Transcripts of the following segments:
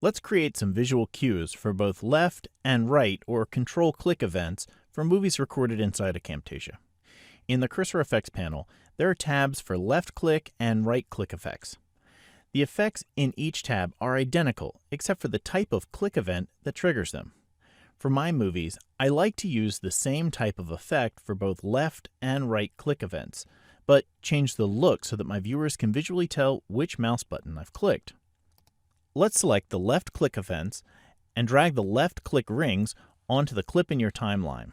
Let's create some visual cues for both left and right or control click events for movies recorded inside of Camtasia. In the Cursor Effects panel, there are tabs for left click and right click effects. The effects in each tab are identical except for the type of click event that triggers them. For my movies, I like to use the same type of effect for both left and right click events, but change the look so that my viewers can visually tell which mouse button I've clicked. Let's select the left click events and drag the left click rings onto the clip in your timeline.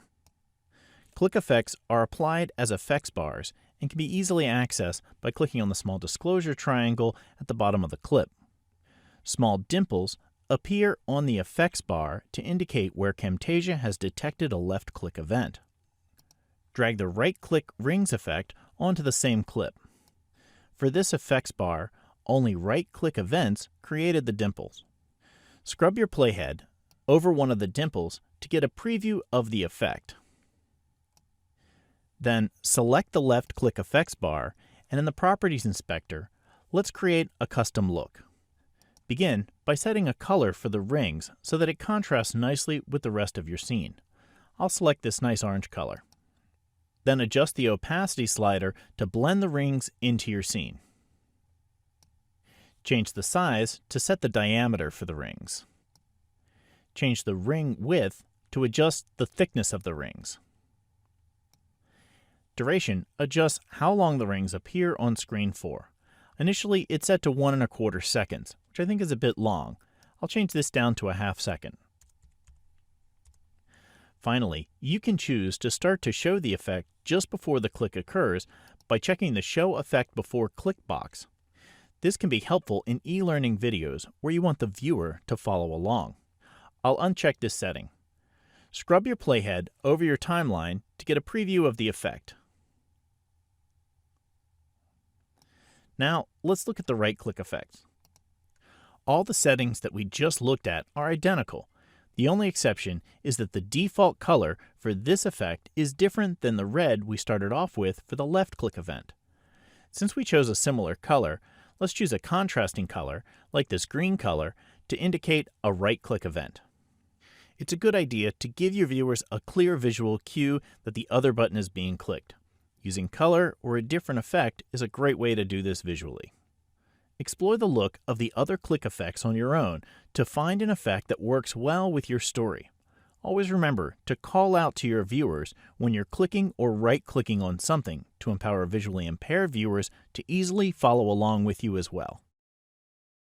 Click effects are applied as effects bars and can be easily accessed by clicking on the small disclosure triangle at the bottom of the clip. Small dimples appear on the effects bar to indicate where Camtasia has detected a left click event. Drag the right click rings effect onto the same clip. For this effects bar, only right click events created the dimples. Scrub your playhead over one of the dimples to get a preview of the effect. Then select the left click effects bar, and in the Properties Inspector, let's create a custom look. Begin by setting a color for the rings so that it contrasts nicely with the rest of your scene. I'll select this nice orange color. Then adjust the opacity slider to blend the rings into your scene. Change the size to set the diameter for the rings. Change the ring width to adjust the thickness of the rings. Duration adjusts how long the rings appear on screen for. Initially, it's set to 1 1/4 seconds, which I think is a bit long. I'll change this down to a ½ second. Finally, you can choose to start to show the effect just before the click occurs by checking the Show Effect Before Click box. This can be helpful in e-learning videos where you want the viewer to follow along. I'll uncheck this setting. Scrub your playhead over your timeline to get a preview of the effect. Now, let's look at the right click effects. All the settings that we just looked at are identical. The only exception is that the default color for this effect is different than the red we started off with for the left click event. Since we chose a similar color, let's choose a contrasting color, like this green color, to indicate a right click event. It's a good idea to give your viewers a clear visual cue that the other button is being clicked. Using color or a different effect is a great way to do this visually. Explore the look of the other click effects on your own to find an effect that works well with your story. Always remember to call out to your viewers when you're clicking or right-clicking on something to empower visually impaired viewers to easily follow along with you as well.